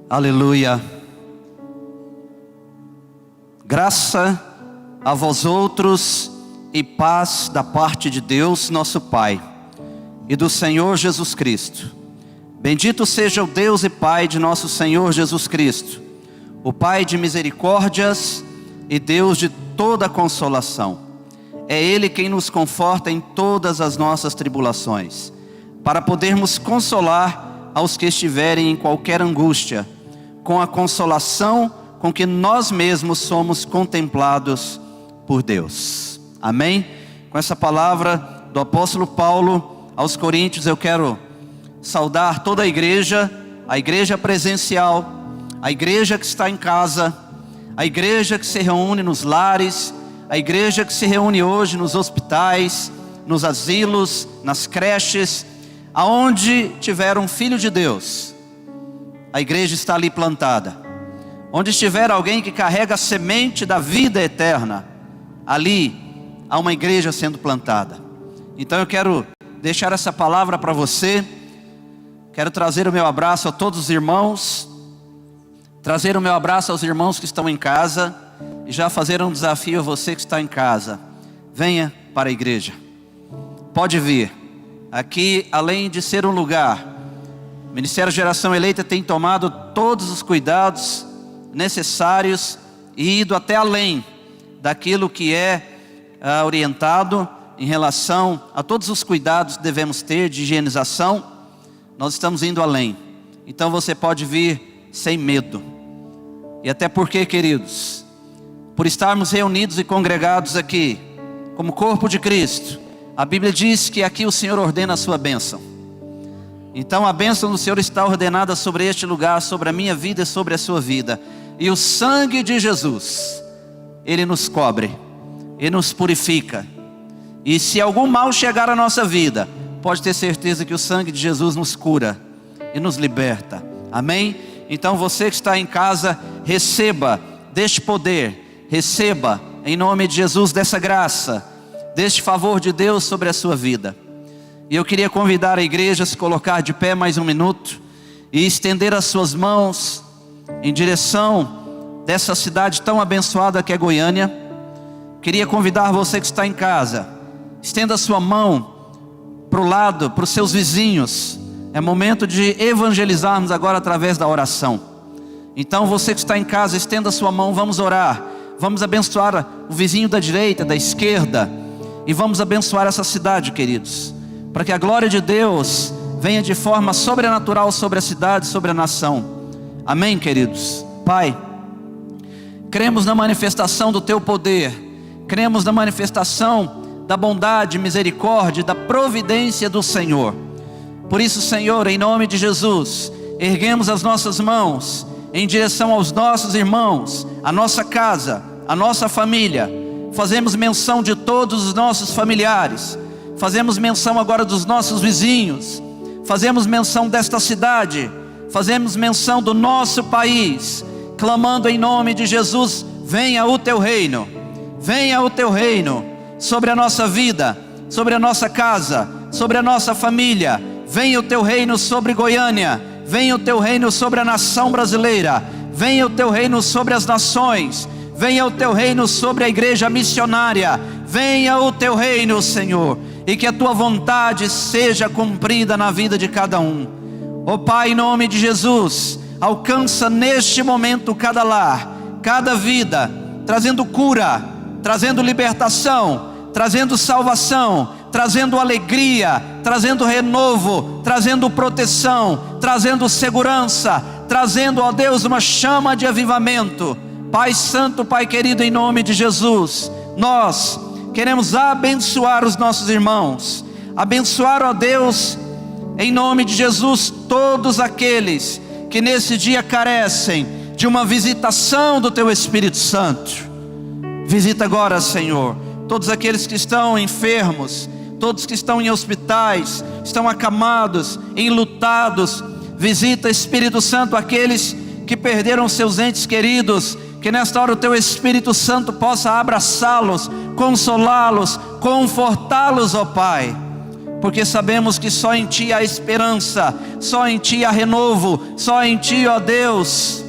Aleluia. Graça a vós outros e paz da parte de Deus nosso Pai e do Senhor Jesus Cristo. Bendito seja o Deus e Pai de nosso Senhor Jesus Cristo, o Pai de misericórdias e Deus de toda consolação. É Ele quem nos conforta em todas as nossas tribulações, para podermos consolar aos que estiverem em qualquer angústia, com a consolação com que nós mesmos somos contemplados por Deus. Amém? Com essa palavra do apóstolo Paulo aos Coríntios, eu quero saudar toda a igreja presencial, a igreja que está em casa, a igreja que se reúne nos lares, a igreja que se reúne hoje nos hospitais, nos asilos, nas creches, aonde tiver um filho de Deus, a igreja está ali plantada. Onde estiver alguém que carrega a semente da vida eterna, ali há uma igreja sendo plantada. Então eu quero deixar essa palavra para você. Quero trazer o meu abraço a todos os irmãos, trazer o meu abraço aos irmãos que estão em casa, e já fazer um desafio a você que está em casa. Venha para a igreja, pode vir. Aqui, além de ser um lugar, o Ministério Geração Eleita tem tomado todos os cuidados necessários e ido até além daquilo que é orientado em relação a todos os cuidados que devemos ter de higienização. Nós estamos indo além. Então você pode vir sem medo. E até porque, queridos, por estarmos reunidos e congregados aqui como corpo de Cristo, a Bíblia diz que aqui o Senhor ordena a sua bênção. Então a bênção do Senhor está ordenada sobre este lugar, sobre a minha vida e sobre a sua vida. E o sangue de Jesus, Ele nos cobre e nos purifica. E se algum mal chegar à nossa vida, pode ter certeza que o sangue de Jesus nos cura e nos liberta. Amém? Então você que está em casa, receba deste poder, receba em nome de Jesus dessa graça, deste favor de Deus sobre a sua vida. E eu queria convidar a igreja a se colocar de pé mais um minuto e estender as suas mãos em direção dessa cidade tão abençoada que é Goiânia. Queria convidar você que está em casa, estenda a sua mão para o lado, para os seus vizinhos. É momento de evangelizarmos agora através da oração. Então você que está em casa, estenda a sua mão, vamos orar. Vamos abençoar o vizinho da direita, da esquerda, e vamos abençoar essa cidade, queridos, para que a glória de Deus venha de forma sobrenatural sobre a cidade, sobre a nação. Amém, queridos? Pai, cremos na manifestação do Teu poder, cremos na manifestação da bondade, misericórdia, da providência do Senhor. Por isso, Senhor, em nome de Jesus, erguemos as nossas mãos em direção aos nossos irmãos, a nossa casa, a nossa família. Fazemos menção de todos os nossos familiares, fazemos menção agora dos nossos vizinhos, fazemos menção desta cidade, fazemos menção do nosso país, clamando em nome de Jesus: venha o Teu reino, venha o Teu reino sobre a nossa vida, sobre a nossa casa, sobre a nossa família. Venha o Teu reino sobre Goiânia, venha o Teu reino sobre a nação brasileira, venha o Teu reino sobre as nações, venha o Teu reino sobre a igreja missionária, venha o Teu reino, Senhor, e que a Tua vontade seja cumprida na vida de cada um. Ó Pai, em nome de Jesus, alcança neste momento cada lar, cada vida, trazendo cura, trazendo libertação, trazendo salvação, trazendo alegria, trazendo renovo, trazendo proteção, trazendo segurança, trazendo, ó Deus, uma chama de avivamento. Pai Santo, Pai querido, em nome de Jesus, nós queremos abençoar os nossos irmãos, abençoar, ó Deus, em nome de Jesus, todos aqueles que nesse dia carecem de uma visitação do Teu Espírito Santo. Visita agora, Senhor, todos aqueles que estão enfermos, todos que estão em hospitais, estão acamados, enlutados. Visita, Espírito Santo, aqueles que perderam seus entes queridos, que nesta hora o Teu Espírito Santo possa abraçá-los, consolá-los, confortá-los, ó Pai. porque sabemos que só em Ti há esperança, só em Ti há renovo, só em Ti, ó Deus,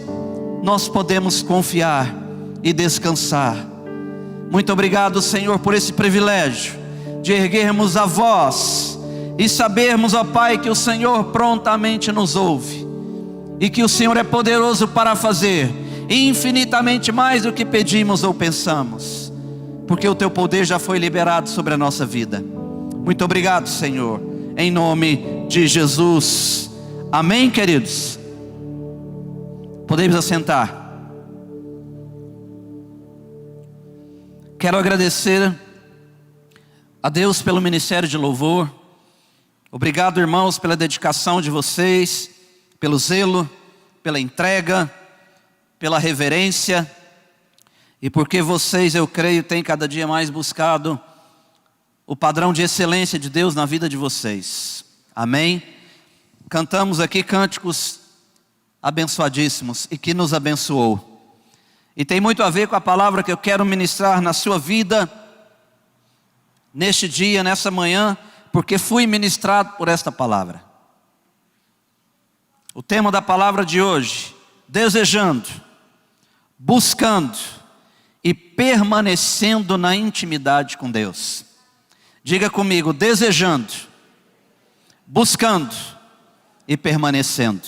nós podemos confiar e descansar. Muito obrigado, Senhor, por esse privilégio de erguermos a voz e sabermos, ó Pai, que o Senhor prontamente nos ouve e que o Senhor é poderoso para fazer infinitamente mais do que pedimos ou pensamos, porque o Teu poder já foi liberado sobre a nossa vida. Muito obrigado, Senhor, em nome de Jesus. Amém, queridos? Podemos assentar. Quero agradecer a Deus pelo ministério de louvor. Obrigado, irmãos, pela dedicação de vocês, pelo zelo, pela entrega, pela reverência, e porque vocês, eu creio, têm cada dia mais buscado o padrão de excelência de Deus na vida de vocês. Amém? Cantamos aqui cânticos abençoadíssimos e que nos abençoou. E tem muito a ver com a palavra que eu quero ministrar na sua vida, neste dia, nessa manhã, porque fui ministrado por esta palavra. O tema da palavra de hoje: desejando, buscando e permanecendo na intimidade com Deus. Diga comigo: desejando, buscando e permanecendo.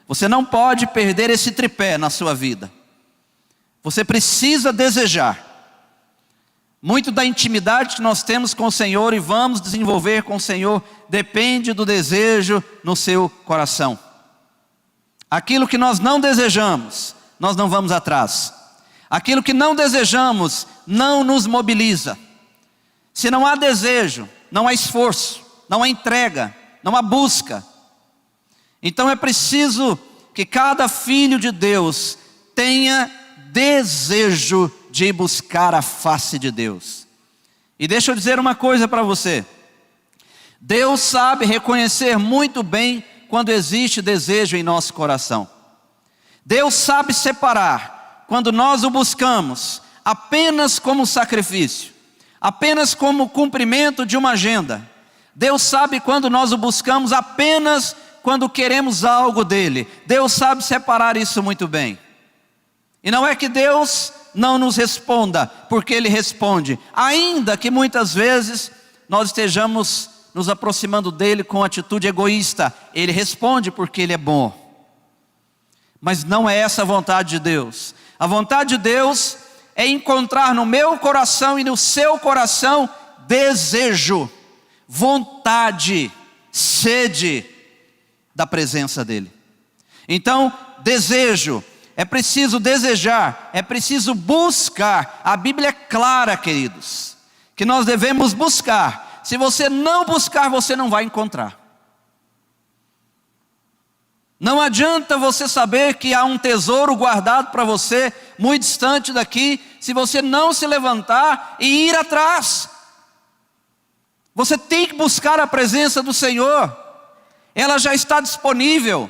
Você não pode perder esse tripé na sua vida. Você precisa desejar. Muito da intimidade que nós temos com o Senhor e vamos desenvolver com o Senhor depende do desejo no seu coração. Aquilo que nós não desejamos, nós não vamos atrás. Aquilo que não desejamos não nos mobiliza. Se não há desejo, não há esforço, não há entrega, não há busca. Então é preciso que cada filho de Deus tenha desejo de buscar a face de Deus. E deixa eu dizer uma coisa para você: Deus sabe reconhecer muito bem quando existe desejo em nosso coração. Deus sabe separar quando nós o buscamos apenas como sacrifício, apenas como cumprimento de uma agenda. Deus sabe quando nós o buscamos apenas quando queremos algo dele. Deus sabe separar isso muito bem. E não é que Deus não nos responda, porque Ele responde, ainda que muitas vezes nós estejamos nos aproximando dele com atitude egoísta. Ele responde porque Ele é bom. Mas não é essa a vontade de Deus. A vontade de Deus é encontrar no meu coração e no seu coração desejo, vontade, sede da presença dEle. Então, desejo, é preciso desejar, é preciso buscar. A Bíblia é clara, queridos, que nós devemos buscar. Se você não buscar, você não vai encontrar. Não adianta você saber que há um tesouro guardado para você, muito distante daqui, se você não se levantar e ir atrás. Você tem que buscar a presença do Senhor. Ela já está disponível.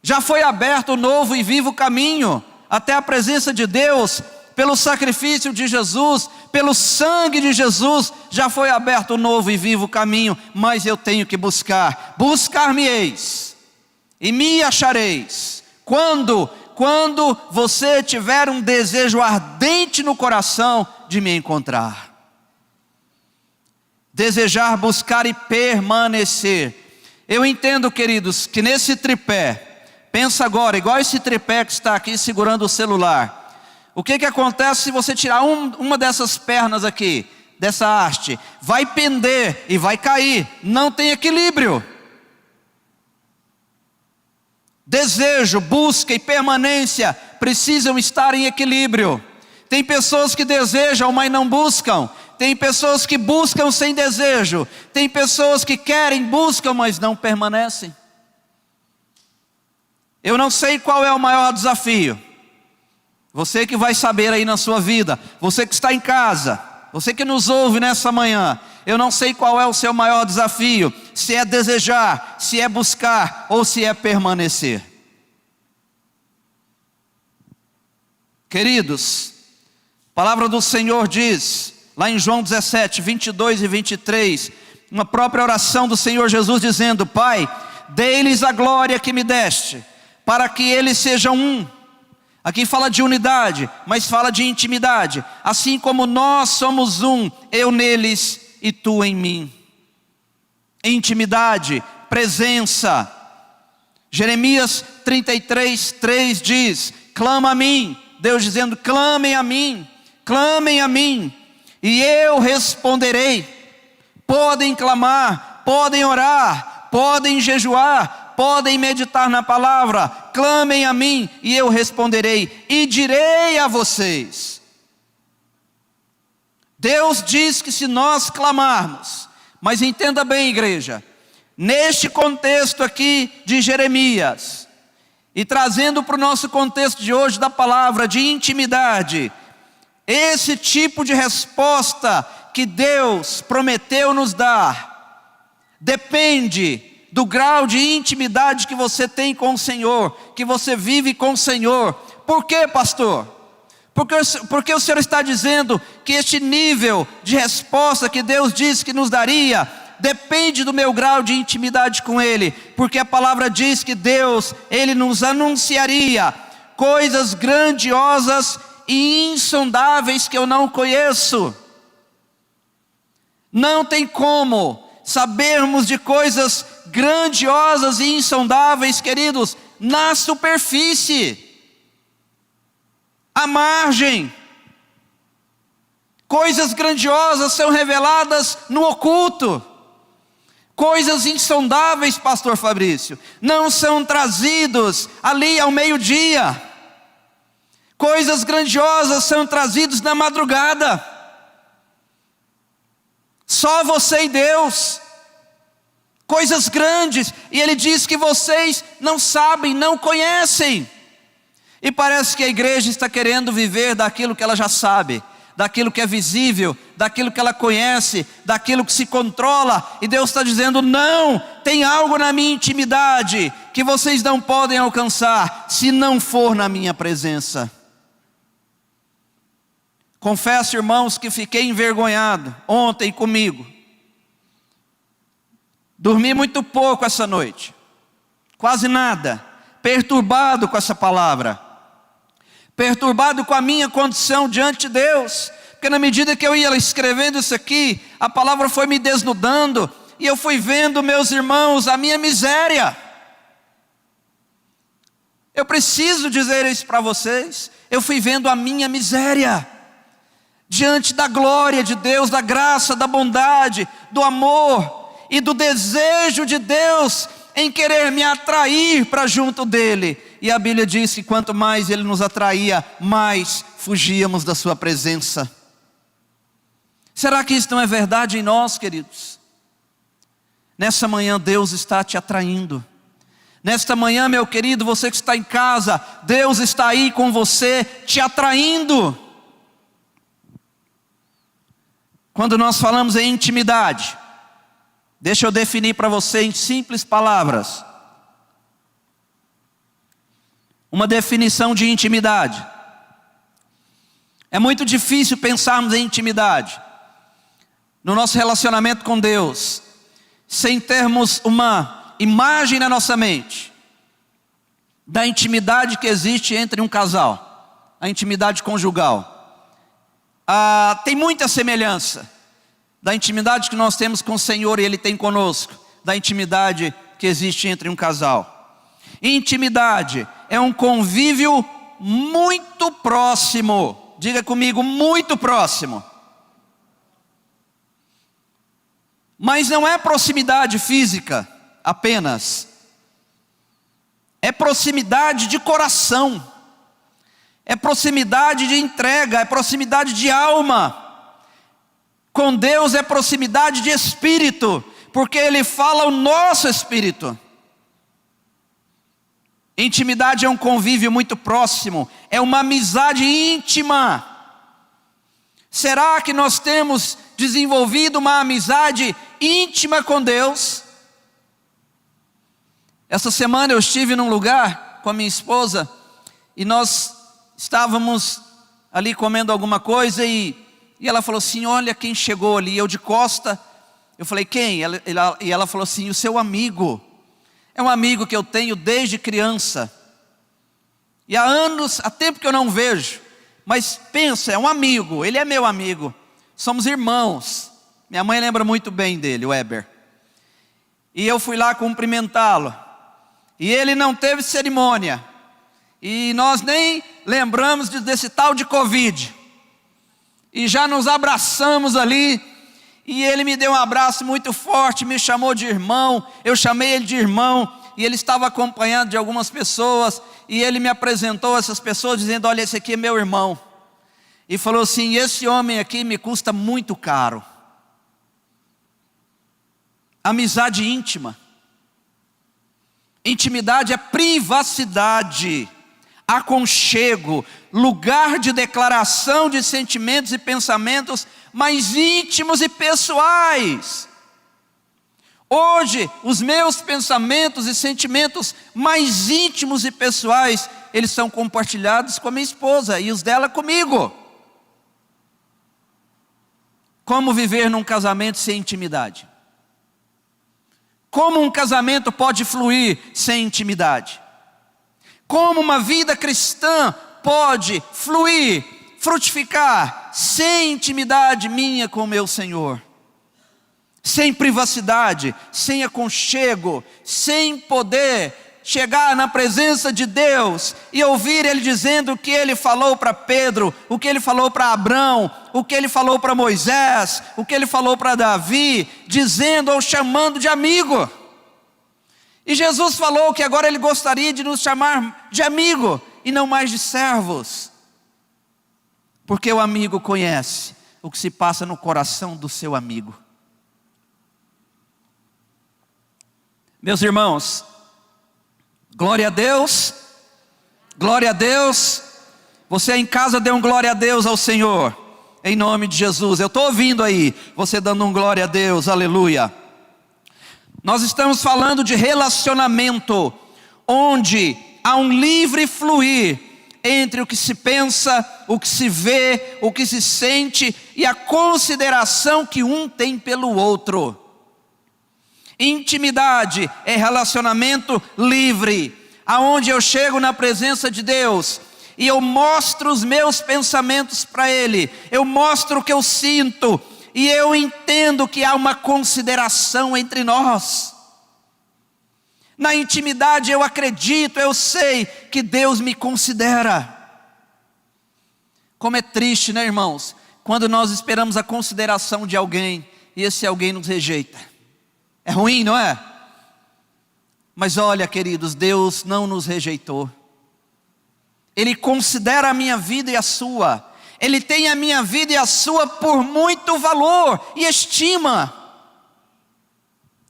Já foi aberto o novo e vivo caminho até a presença de Deus, pelo sacrifício de Jesus, pelo sangue de Jesus, já foi aberto o novo e vivo caminho, mas eu tenho que buscar. Buscar-me-eis e me achareis. Quando você tiver um desejo ardente no coração de me encontrar. Desejar, buscar e permanecer. Eu entendo, queridos, que nesse tripé, pensa agora, igual esse tripé que está aqui segurando o celular. O que acontece se você tirar uma dessas pernas aqui, dessa haste? Vai pender e vai cair, não tem equilíbrio. Desejo, busca e permanência precisam estar em equilíbrio. Tem pessoas que desejam, mas não buscam. Tem pessoas que buscam sem desejo. Tem pessoas que querem, buscam, mas não permanecem. Eu não sei qual é o maior desafio. Você que vai saber aí na sua vida. Você que está em casa. Você que nos ouve nessa manhã. Eu não sei qual é o seu maior desafio. Se é desejar, se é buscar ou se é permanecer. Queridos, a palavra do Senhor diz, lá em João 17, 22 e 23, uma própria oração do Senhor Jesus dizendo: Pai, dê-lhes a glória que me deste, para que eles sejam um. Aqui fala de unidade, mas fala de intimidade. Assim como nós somos um, eu neles e tu em mim. Intimidade, presença. Jeremias 33:3 diz: clama a mim. Deus dizendo: clamem a mim, e eu responderei. Podem clamar, podem orar, podem jejuar, podem meditar na palavra. Clamem a mim e eu responderei e direi a vocês. Deus diz que se nós clamarmos, mas entenda bem, igreja, neste contexto aqui de Jeremias, e trazendo para o nosso contexto de hoje da palavra de intimidade, esse tipo de resposta que Deus prometeu nos dar, depende do grau de intimidade que você tem com o Senhor, que você vive com o Senhor. Por quê, pastor? Porque o Senhor está dizendo que este nível de resposta que Deus disse que nos daria, depende do meu grau de intimidade com Ele, porque a palavra diz que Deus, Ele nos anunciaria coisas grandiosas e insondáveis que eu não conheço. Não tem como sabermos de coisas grandiosas e insondáveis, queridos, na superfície, à margem. Coisas grandiosas são reveladas no oculto. Coisas insondáveis, pastor Fabrício, não são trazidos ali ao meio-dia. Coisas grandiosas são trazidas na madrugada. Só você e Deus. Coisas grandes, e Ele diz que vocês não sabem, não conhecem. E parece que a igreja está querendo viver daquilo que ela já sabe, daquilo que é visível, daquilo que ela conhece, daquilo que se controla. E Deus está dizendo: não, tem algo na minha intimidade que vocês não podem alcançar se não for na minha presença. Confesso, irmãos, que fiquei envergonhado ontem comigo. Dormi muito pouco essa noite, quase nada, perturbado com essa palavra, perturbado com a minha condição diante de Deus, porque na medida que eu ia escrevendo isso aqui, a palavra foi me desnudando, e eu fui vendo, meus irmãos, a minha miséria. Eu preciso dizer isso para vocês, eu fui vendo a minha miséria, diante da glória de Deus, da graça, da bondade, do amor e do desejo de Deus em querer me atrair para junto dEle. E a Bíblia diz que quanto mais Ele nos atraía, mais fugíamos da sua presença. Será que isso não é verdade em nós, queridos? Nessa manhã Deus está te atraindo. Nesta manhã, meu querido, você que está em casa, Deus está aí com você, te atraindo. Quando nós falamos em intimidade, deixa eu definir para você em simples palavras. Uma definição de intimidade. É muito difícil pensarmos em intimidade no nosso relacionamento com Deus, sem termos uma imagem na nossa mente da intimidade que existe entre um casal, a intimidade conjugal. Tem muita semelhança da intimidade que nós temos com o Senhor e Ele tem conosco, da intimidade que existe entre um casal. Intimidade é um convívio muito próximo. Diga comigo, muito próximo. Mas não é proximidade física apenas, é proximidade de coração, é proximidade de entrega, é proximidade de alma. Com Deus é proximidade de espírito, porque Ele fala o nosso espírito. Intimidade é um convívio muito próximo, é uma amizade íntima. Será que nós temos desenvolvido uma amizade íntima com Deus? Essa semana eu estive num lugar com a minha esposa e nós estávamos ali comendo alguma coisa e ela falou assim: olha quem chegou ali. Eu de costa, Eu falei, quem? E ela falou assim, o seu amigo. É um amigo que eu tenho desde criança. E há anos, há tempo que eu não vejo. Mas pensa, é um amigo, ele é meu amigo. Somos irmãos. Minha mãe lembra muito bem dele, o Weber. E eu fui lá cumprimentá-lo. E ele não teve cerimônia. E nós nem lembramos desse tal de Covid. E já nos abraçamos ali. E ele me deu um abraço muito forte, me chamou de irmão. Eu chamei ele de irmão. E ele estava acompanhado de algumas pessoas. E ele me apresentou essas pessoas dizendo, olha, esse aqui é meu irmão. E falou assim, esse homem aqui me custa muito caro. Amizade íntima. Intimidade é privacidade, aconchego, lugar de declaração de sentimentos e pensamentos mais íntimos e pessoais. Hoje, os meus pensamentos e sentimentos mais íntimos e pessoais, eles são compartilhados com a minha esposa e os dela comigo. Como viver num casamento sem intimidade? Como um casamento pode fluir sem intimidade? Como uma vida cristã pode fluir, frutificar, sem intimidade minha com o meu Senhor? Sem privacidade, sem aconchego, sem poder chegar na presença de Deus e ouvir Ele dizendo o que Ele falou para Pedro, o que Ele falou para Abraão, o que Ele falou para Moisés, o que Ele falou para Davi, dizendo ou chamando de amigo. E Jesus falou que agora Ele gostaria de nos chamar de amigo e não mais de servos, porque o amigo conhece o que se passa no coração do seu amigo. Meus irmãos, glória a Deus, glória a Deus. Você em casa dê um glória a Deus ao Senhor, em nome de Jesus. Eu estou ouvindo aí, você dando um glória a Deus, aleluia. Nós estamos falando de relacionamento, onde há um livre fluir entre o que se pensa, o que se vê, o que se sente e a consideração que um tem pelo outro. Intimidade é relacionamento livre, aonde eu chego na presença de Deus e eu mostro os meus pensamentos para Ele, eu mostro o que eu sinto e eu entendo que há uma consideração entre nós. Na intimidade eu acredito, eu sei que Deus me considera. Como é triste, né, irmãos, quando nós esperamos a consideração de alguém e esse alguém nos rejeita. É ruim, não é? Mas olha, queridos, Deus não nos rejeitou. Ele considera a minha vida e a sua. Ele tem a minha vida e a sua por muito valor e estima.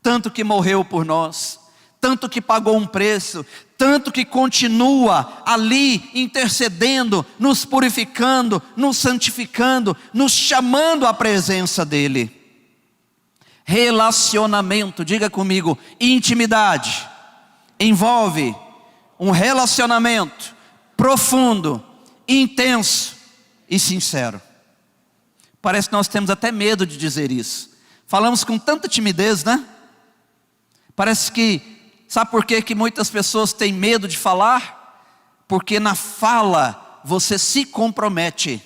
Tanto que morreu por nós, tanto que pagou um preço, tanto que continua ali intercedendo, nos purificando, nos santificando, nos chamando à presença dEle. Relacionamento, diga comigo, intimidade, envolve um relacionamento profundo, intenso e sincero. Parece que nós temos até medo de dizer isso. Falamos com tanta timidez, né? Parece que, sabe por que muitas pessoas têm medo de falar? Porque na fala você se compromete.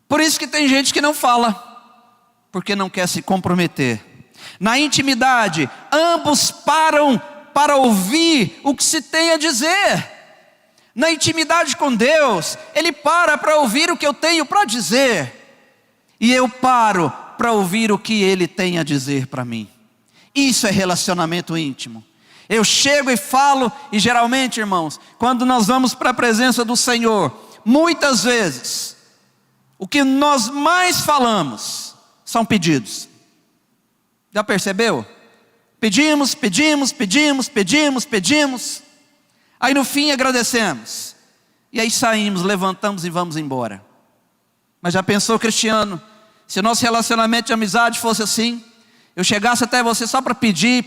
Por isso que tem gente que não fala, porque não quer se comprometer. Na intimidade, ambos param para ouvir o que se tem a dizer. Na intimidade com Deus, Ele para ouvir o que eu tenho para dizer. E eu paro para ouvir o que Ele tem a dizer para mim. Isso é relacionamento íntimo. Eu chego e falo, e geralmente, irmãos, quando nós vamos para a presença do Senhor, muitas vezes, o que nós mais falamos são pedidos. Já percebeu? Pedimos. Aí no fim agradecemos. E aí saímos, levantamos e vamos embora. Mas já pensou, Cristiano, se o nosso relacionamento de amizade fosse assim? Eu chegasse até você só para pedir,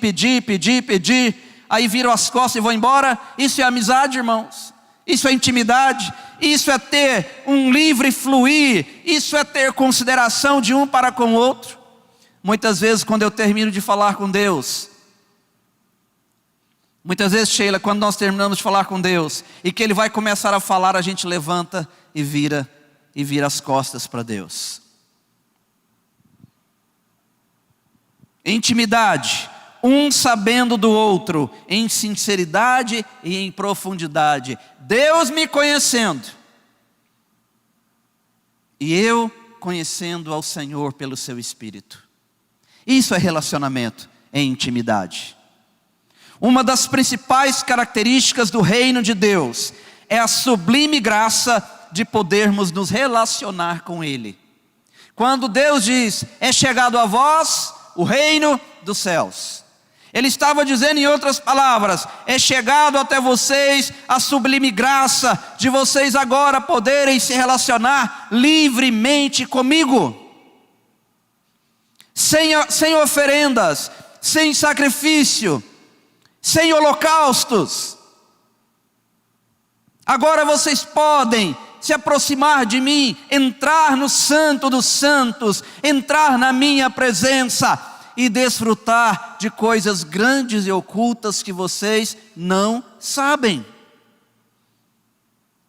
aí viro as costas e vou embora? Isso é amizade, irmãos. Isso é intimidade. Isso é ter um livre fluir. Isso é ter consideração de um para com o outro. Muitas vezes quando eu termino de falar com Deus, muitas vezes, Sheila, quando nós terminamos de falar com Deus, e que Ele vai começar a falar, a gente levanta e vira as costas para Deus. Intimidade, um sabendo do outro, em sinceridade e em profundidade. Deus me conhecendo, e eu conhecendo ao Senhor pelo seu Espírito. Isso é relacionamento, é intimidade. Uma das principais características do reino de Deus é a sublime graça de podermos nos relacionar com Ele. Quando Deus diz, é chegado a vós o reino dos céus, Ele estava dizendo em outras palavras, é chegado até vocês a sublime graça de vocês agora poderem se relacionar livremente comigo. Sem oferendas, sem sacrifício, sem holocaustos. Agora vocês podem se aproximar de mim, entrar no Santo dos Santos, entrar na minha presença e desfrutar de coisas grandes e ocultas que vocês não sabem.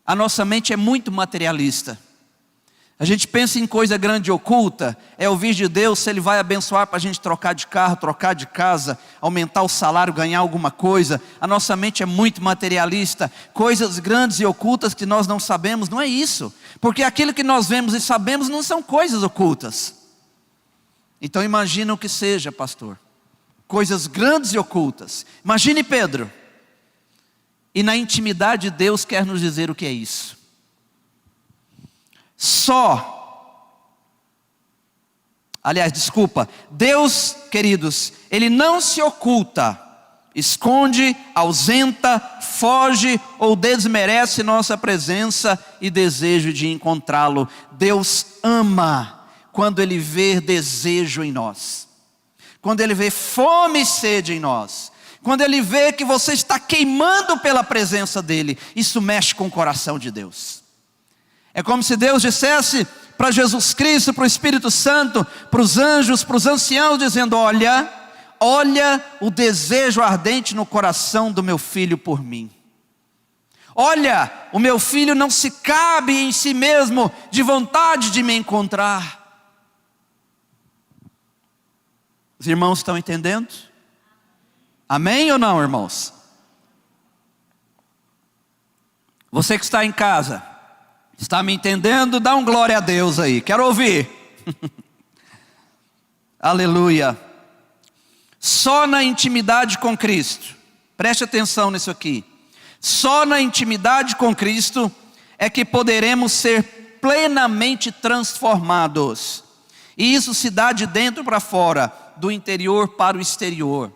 A nossa mente é muito materialista. A gente pensa em coisa grande e oculta, é ouvir de Deus se Ele vai abençoar para a gente trocar de carro, trocar de casa, aumentar o salário, ganhar alguma coisa. A nossa mente é muito materialista. Coisas grandes e ocultas que nós não sabemos, não é isso. Porque aquilo que nós vemos e sabemos não são coisas ocultas. Então imagina o que seja, pastor. Coisas grandes e ocultas. Imagine Pedro. E na intimidade Deus quer nos dizer o que é isso. Deus, queridos, Ele não se oculta, esconde, ausenta, foge ou desmerece nossa presença e desejo de encontrá-lo. Deus ama quando Ele vê desejo em nós, quando Ele vê fome e sede em nós, quando Ele vê que você está queimando pela presença dEle. Isso mexe com o coração de Deus. É como se Deus dissesse para Jesus Cristo, para o Espírito Santo, para os anjos, para os anciãos, dizendo, olha o desejo ardente no coração do meu filho por mim. Olha, o meu filho não se cabe em si mesmo de vontade de me encontrar. Os irmãos estão entendendo? Amém ou não, irmãos? Você que está em casa, está me entendendo? Dá um glória a Deus aí, quero ouvir. Aleluia. Só na intimidade com Cristo, preste atenção nisso aqui. Só na intimidade com Cristo é que poderemos ser plenamente transformados. E isso se dá de dentro para fora, do interior para o exterior.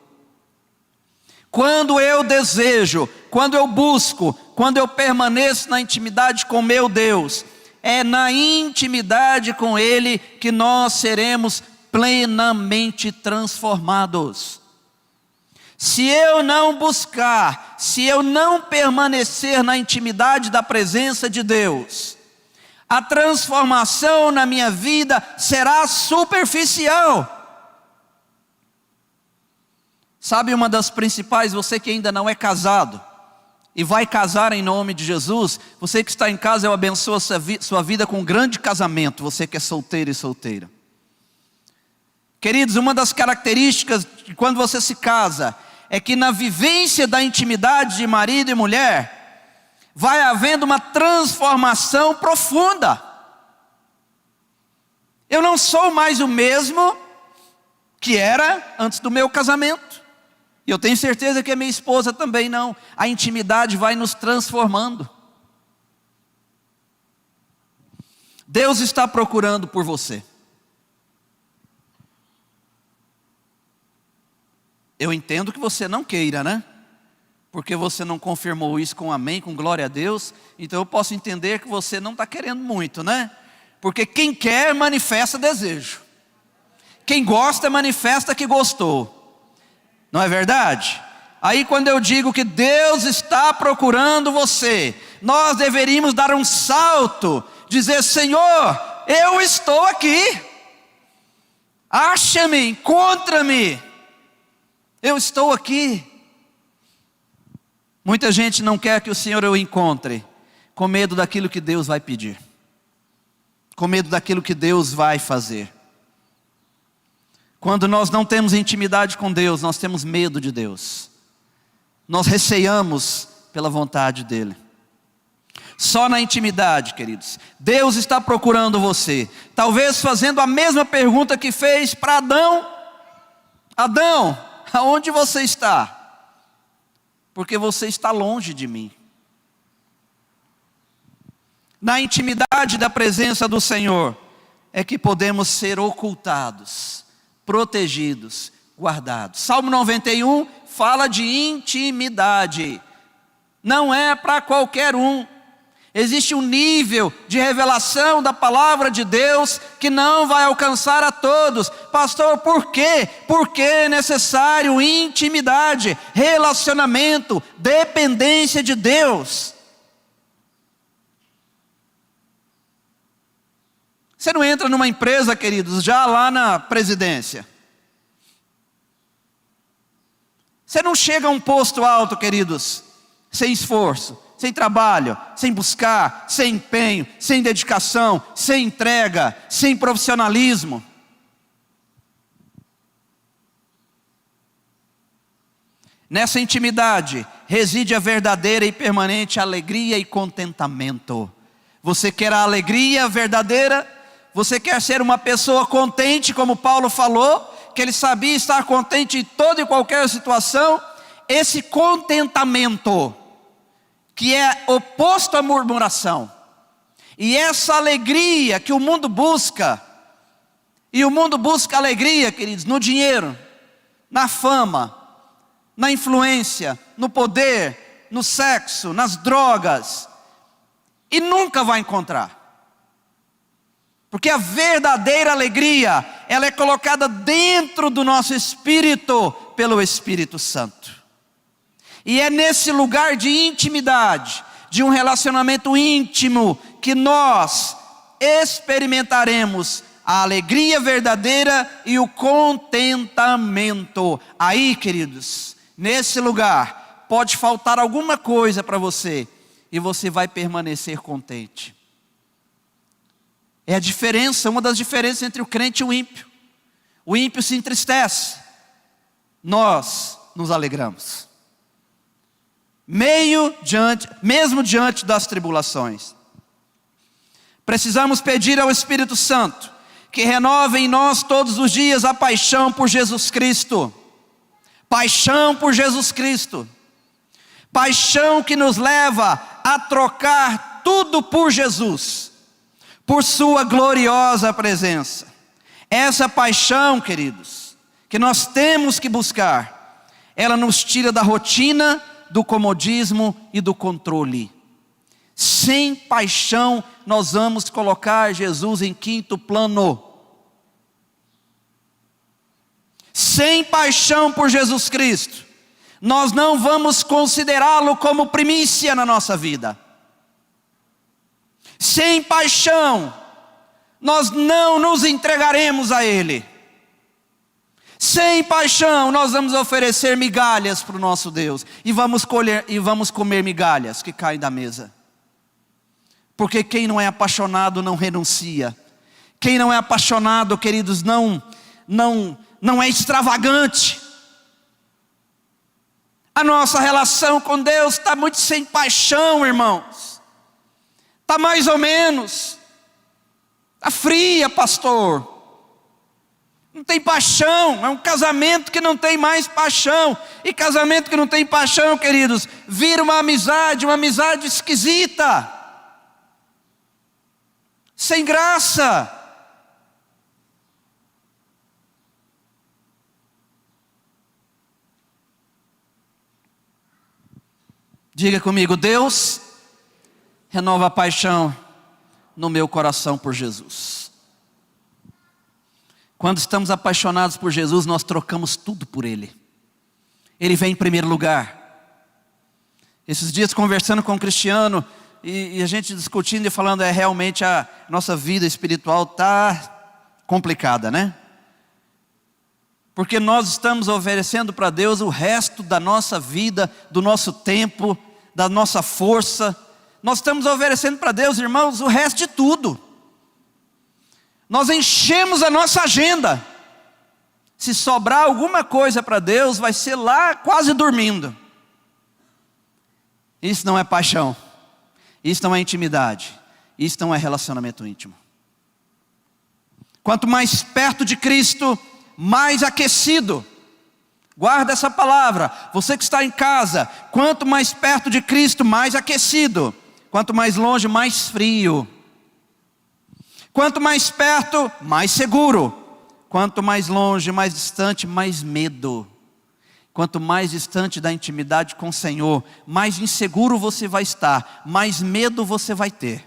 Quando eu desejo, quando eu busco, quando eu permaneço na intimidade com meu Deus, é na intimidade com Ele que nós seremos plenamente transformados. Se eu não buscar, se eu não permanecer na intimidade da presença de Deus, a transformação na minha vida será superficial. Sabe uma das principais, você que ainda não é casado e vai casar em nome de Jesus, você que está em casa, eu abençoo a sua vida com um grande casamento, você que é solteiro e solteira. Queridos, uma das características de quando você se casa é que na vivência da intimidade de marido e mulher, vai havendo uma transformação profunda. Eu não sou mais o mesmo que era antes do meu casamento. E eu tenho certeza que a minha esposa também não. A intimidade vai nos transformando. Deus está procurando por você. Eu entendo que você não queira, né? Porque você não confirmou isso com amém, com glória a Deus. Então eu posso entender que você não está querendo muito, né? Porque quem quer manifesta desejo. Quem gosta manifesta que gostou. Não é verdade? Aí quando eu digo que Deus está procurando você, nós deveríamos dar um salto, dizer, Senhor, eu estou aqui. Acha-me, encontra-me. Eu estou aqui. Muita gente não quer que o Senhor o encontre, com medo daquilo que Deus vai pedir, com medo daquilo que Deus vai fazer. Quando nós não temos intimidade com Deus, nós temos medo de Deus. Nós receamos pela vontade dEle. Só na intimidade, queridos. Deus está procurando você. Talvez fazendo a mesma pergunta que fez para Adão. Adão, aonde você está? Porque você está longe de mim. Na intimidade da presença do Senhor, é que podemos ser ocultados, protegidos, guardados. Salmo 91 fala de intimidade. Não é para qualquer um. Existe um nível de revelação da palavra de Deus que não vai alcançar a todos. Pastor, por quê? Porque é necessário intimidade, relacionamento, dependência de Deus. Você não entra numa empresa, queridos, já lá na presidência. Você não chega a um posto alto, queridos, sem esforço, sem trabalho, sem buscar, sem empenho, sem dedicação, sem entrega, sem profissionalismo. Nessa intimidade reside a verdadeira e permanente alegria e contentamento. Você quer a alegria verdadeira? Você quer ser uma pessoa contente, como Paulo falou, que ele sabia estar contente em toda e qualquer situação? Esse contentamento, que é oposto à murmuração, e essa alegria que o mundo busca, e o mundo busca alegria, queridos, no dinheiro, na fama, na influência, no poder, no sexo, nas drogas, e nunca vai encontrar. Porque a verdadeira alegria, ela é colocada dentro do nosso espírito, pelo Espírito Santo. E é nesse lugar de intimidade, de um relacionamento íntimo, que nós experimentaremos a alegria verdadeira e o contentamento. Aí, queridos, nesse lugar, pode faltar alguma coisa para você, e você vai permanecer contente. É a diferença, uma das diferenças entre o crente e o ímpio. O ímpio se entristece, nós nos alegramos. Mesmo diante das tribulações. Precisamos pedir ao Espírito Santo que renove em nós todos os dias a paixão por Jesus Cristo. Paixão por Jesus Cristo. Paixão que nos leva a trocar tudo por Jesus, por sua gloriosa presença. Essa paixão, queridos, que nós temos que buscar, ela nos tira da rotina, do comodismo e do controle. Sem paixão, nós vamos colocar Jesus em quinto plano. Sem paixão por Jesus Cristo, nós não vamos considerá-lo como primícia na nossa vida. Sem paixão, nós não nos entregaremos a Ele. Sem paixão, nós vamos oferecer migalhas para o nosso Deus. E vamos comer migalhas que caem da mesa. Porque quem não é apaixonado não renuncia. Quem não é apaixonado, queridos, não é extravagante. A nossa relação com Deus está muito sem paixão, irmãos. Está mais ou menos. Está fria, pastor. Não tem paixão. É um casamento que não tem mais paixão. E casamento que não tem paixão, queridos, vira uma amizade esquisita. Sem graça. Diga comigo: Deus, renova a paixão no meu coração por Jesus. Quando estamos apaixonados por Jesus, nós trocamos tudo por Ele. Ele vem em primeiro lugar. Esses dias conversando com um cristiano, e a gente discutindo e falando, realmente a nossa vida espiritual está complicada, né? Porque nós estamos oferecendo para Deus o resto da nossa vida, do nosso tempo, da nossa força. Nós estamos oferecendo para Deus, irmãos, o resto de tudo. Nós enchemos a nossa agenda. Se sobrar alguma coisa para Deus, vai ser lá quase dormindo. Isso não é paixão. Isso não é intimidade. Isso não é relacionamento íntimo. Quanto mais perto de Cristo, mais aquecido. Guarda essa palavra. Você que está em casa, quanto mais perto de Cristo, mais aquecido. Quanto mais longe, mais frio. Quanto mais perto, mais seguro. Quanto mais longe, mais distante, mais medo. Quanto mais distante da intimidade com o Senhor, mais inseguro você vai estar, mais medo você vai ter.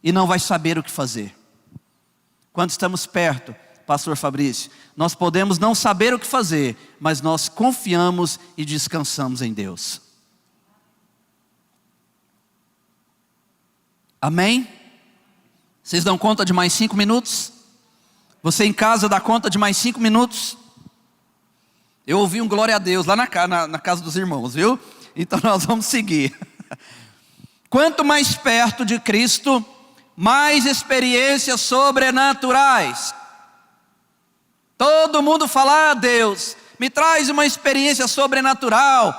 E não vai saber o que fazer. Quando estamos perto, Pastor Fabrício, nós podemos não saber o que fazer, mas nós confiamos e descansamos em Deus. Amém? Vocês dão conta de mais 5 minutos? Você em casa dá conta de mais 5 minutos? Eu ouvi um glória a Deus lá na casa dos irmãos, viu? Então nós vamos seguir. Quanto mais perto de Cristo, mais experiências sobrenaturais. Todo mundo fala, Deus, me traz uma experiência sobrenatural.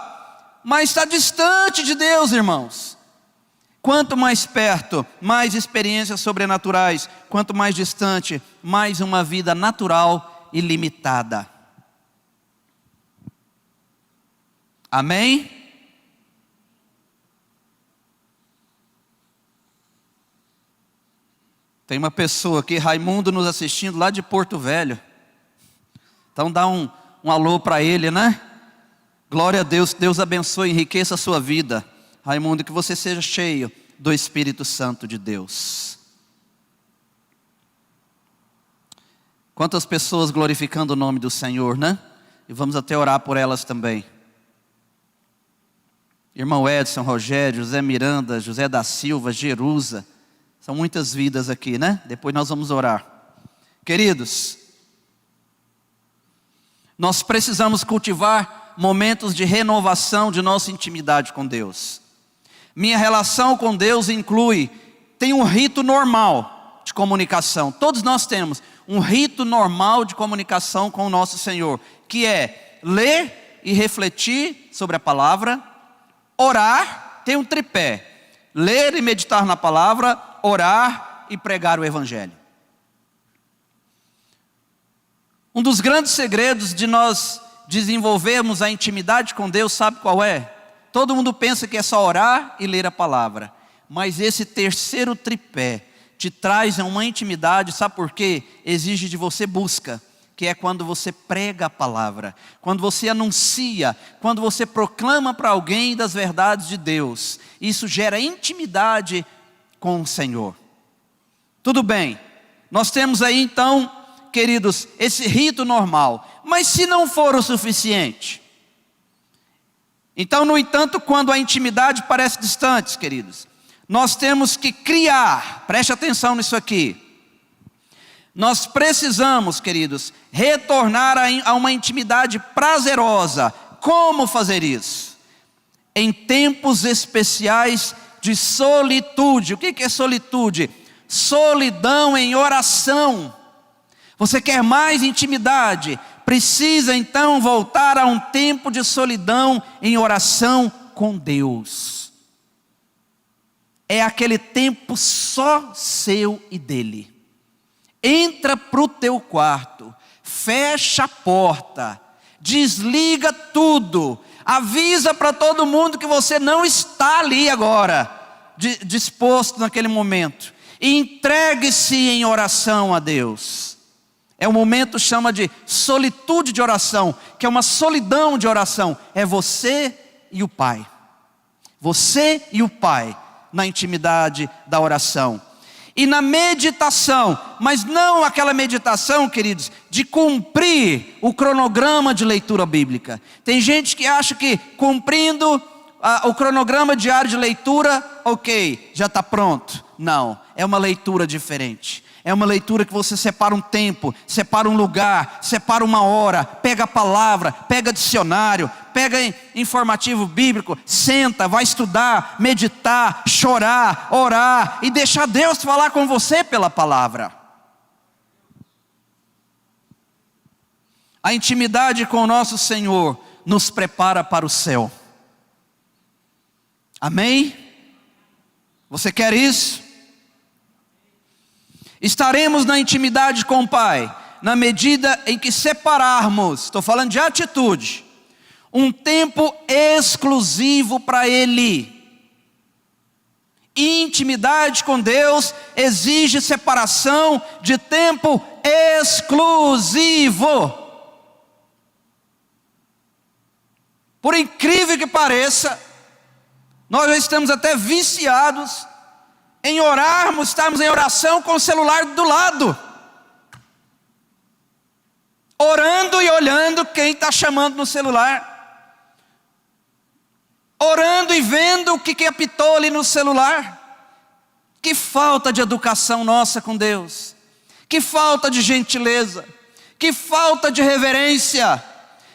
Mas está distante de Deus, irmãos. Quanto mais perto, mais experiências sobrenaturais. Quanto mais distante, mais uma vida natural e limitada. Amém? Tem uma pessoa aqui, Raimundo, nos assistindo lá de Porto Velho. Então dá um alô para ele, né? Glória a Deus, Deus abençoe, enriqueça a sua vida. Raimundo, que você seja cheio do Espírito Santo de Deus. Quantas pessoas glorificando o nome do Senhor, né? E vamos até orar por elas também. Irmão Edson, Rogério, José Miranda, José da Silva, Jerusa. São muitas vidas aqui, né? Depois nós vamos orar. Queridos, nós precisamos cultivar momentos de renovação de nossa intimidade com Deus. Minha relação com Deus tem um rito normal de comunicação. Todos nós temos um rito normal de comunicação com o nosso Senhor, que é ler e refletir sobre a palavra, orar, tem um tripé: ler e meditar na palavra, orar e pregar o Evangelho. Um dos grandes segredos de nós desenvolvermos a intimidade com Deus, sabe qual é? Todo mundo pensa que é só orar e ler a palavra, mas esse terceiro tripé te traz uma intimidade, sabe por quê? Exige de você busca, que é quando você prega a palavra, quando você anuncia, quando você proclama para alguém das verdades de Deus. Isso gera intimidade com o Senhor. Tudo bem, nós temos aí então, queridos, esse rito normal, mas se não for o suficiente, então, no entanto, quando a intimidade parece distante, queridos, nós temos que criar, preste atenção nisso aqui, nós precisamos, queridos, retornar a uma intimidade prazerosa. Como fazer isso? Em tempos especiais de solitude. O que é solitude? Solidão em oração. Você quer mais intimidade? Precisa então voltar a um tempo de solidão em oração com Deus. É aquele tempo só seu e dele. Entra para o teu quarto, fecha a porta, desliga tudo, avisa para todo mundo que você não está ali agora, disposto naquele momento. E entregue-se em oração a Deus. É um momento, chama de solitude de oração, que é uma solidão de oração. É você e o Pai. Você e o Pai na intimidade da oração. E na meditação, mas não aquela meditação, queridos, de cumprir o cronograma de leitura bíblica. Tem gente que acha que cumprindo o cronograma diário de leitura, ok, já está pronto. Não, é uma leitura diferente. É uma leitura que você separa um tempo, separa um lugar, separa uma hora, pega a palavra, pega dicionário, pega informativo bíblico, senta, vai estudar, meditar, chorar, orar e deixar Deus falar com você pela palavra. A intimidade com o nosso Senhor nos prepara para o céu. Amém? Você quer isso? Estaremos na intimidade com o Pai na medida em que separarmos, estou falando de atitude, um tempo exclusivo para Ele. Intimidade com Deus exige separação de tempo exclusivo. Por incrível que pareça, nós já estamos até viciados em orarmos, estarmos em oração com o celular do lado, orando e olhando quem está chamando no celular, orando e vendo o que apitou ali no celular. Que falta de educação nossa com Deus, que falta de gentileza, que falta de reverência,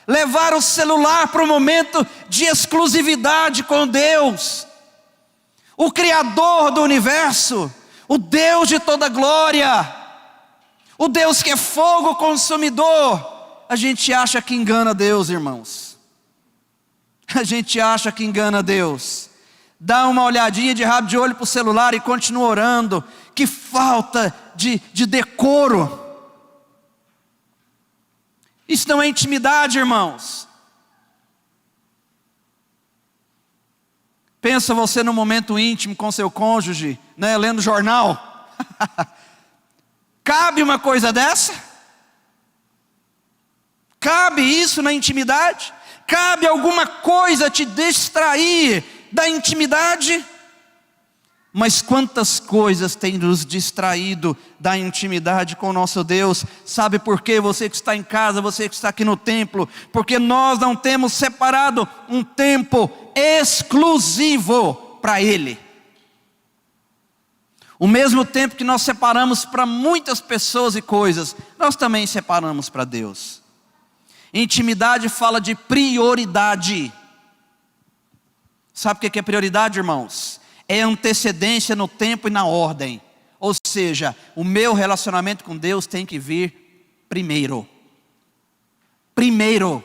levar o celular para um momento de exclusividade com Deus, o Criador do universo, o Deus de toda glória, o Deus que é fogo consumidor. A gente acha que engana Deus, irmãos. A gente acha que engana Deus. Dá uma olhadinha de rabo de olho para o celular e continua orando. Que falta de decoro. Isso não é intimidade, irmãos. Pensa você num momento íntimo com seu cônjuge, né, lendo jornal. Cabe uma coisa dessa? Cabe isso na intimidade? Cabe alguma coisa te distrair da intimidade? Mas quantas coisas têm nos distraído da intimidade com o nosso Deus? Sabe por quê? Você que está em casa, você que está aqui no templo, porque nós não temos separado um tempo exclusivo para Ele. O mesmo tempo que nós separamos para muitas pessoas e coisas, nós também separamos para Deus. Intimidade fala de prioridade. Sabe o que é prioridade, irmãos? É antecedência no tempo e na ordem. Ou seja, o meu relacionamento com Deus tem que vir primeiro. Primeiro.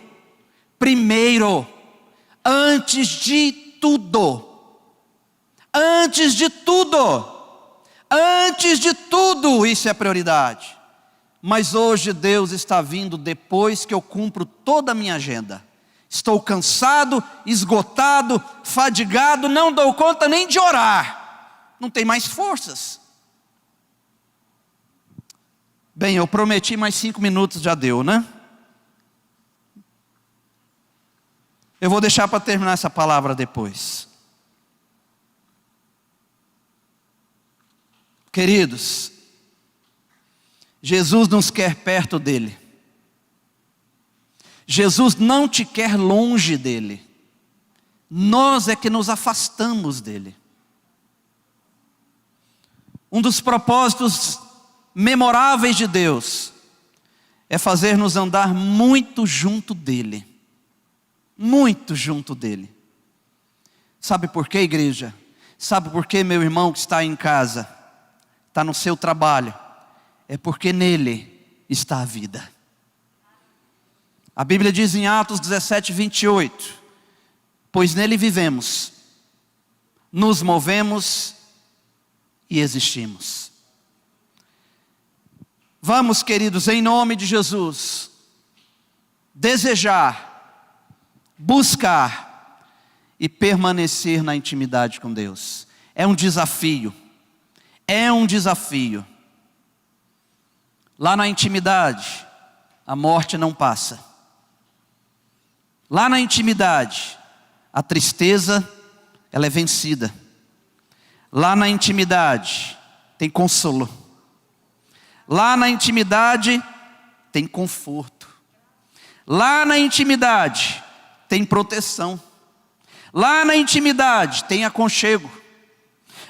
Antes de tudo. Antes de tudo, isso é prioridade. Mas hoje Deus está vindo depois que eu cumpro toda a minha agenda. Estou cansado, esgotado, fadigado, não dou conta nem de orar. Não tem mais forças. Bem, eu prometi mais 5 minutos, já deu, né? Eu vou deixar para terminar essa palavra depois. Queridos, Jesus nos quer perto dele. Jesus não te quer longe dele. Nós é que nos afastamos dele. Um dos propósitos memoráveis de Deus é fazer-nos andar muito junto dele. Muito junto dele. Sabe por quê, igreja? Sabe por quê, meu irmão que está em casa, está no seu trabalho? É porque nele está a vida. A Bíblia diz em Atos 17, 28, pois nele vivemos, nos movemos e existimos. Vamos, queridos, em nome de Jesus, desejar, buscar e permanecer na intimidade com Deus. É um desafio. Lá na intimidade, a morte não passa. Lá na intimidade, a tristeza, ela é vencida. Lá na intimidade, tem consolo. Lá na intimidade, tem conforto. Lá na intimidade, tem proteção. Lá na intimidade, tem aconchego.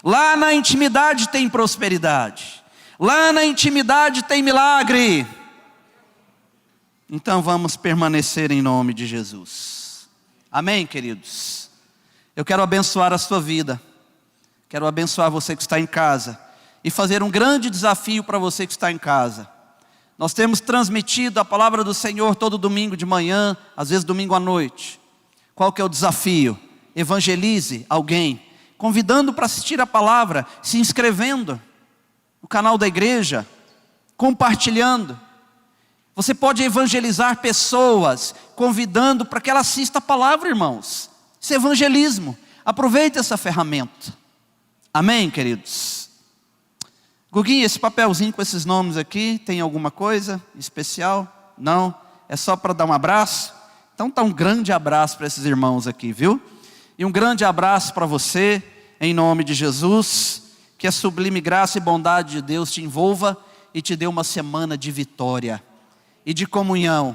Lá na intimidade, tem prosperidade. Lá na intimidade tem milagre. Então vamos permanecer em nome de Jesus. Amém, queridos? Eu quero abençoar a sua vida. Quero abençoar você que está em casa. E fazer um grande desafio para você que está em casa. Nós temos transmitido a palavra do Senhor todo domingo de manhã, às vezes domingo à noite. Qual que é o desafio? Evangelize alguém, convidando para assistir a palavra, se inscrevendo no canal da igreja, compartilhando. Você pode evangelizar pessoas, convidando para que ela assista a palavra, irmãos. Isso é evangelismo. Aproveite essa ferramenta. Amém, queridos? Guguinho, esse papelzinho com esses nomes aqui, tem alguma coisa especial? Não? É só para dar um abraço? Então tá um grande abraço para esses irmãos aqui, viu? E um grande abraço para você, em nome de Jesus. Que a sublime graça e bondade de Deus te envolva e te dê uma semana de vitória e de comunhão.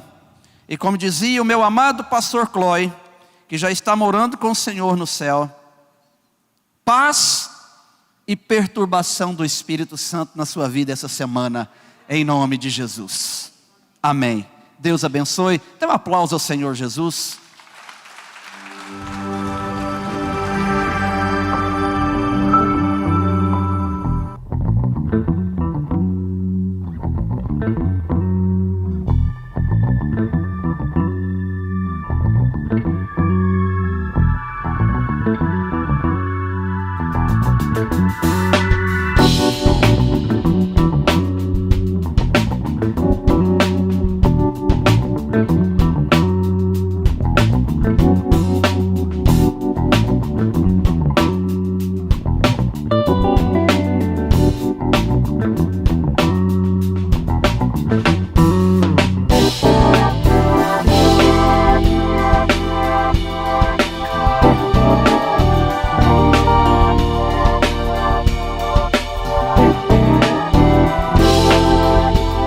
E como dizia o meu amado pastor Chloe, que já está morando com o Senhor no céu, paz e perturbação do Espírito Santo na sua vida essa semana, em nome de Jesus. Amém. Deus abençoe. Dê um aplauso ao Senhor Jesus.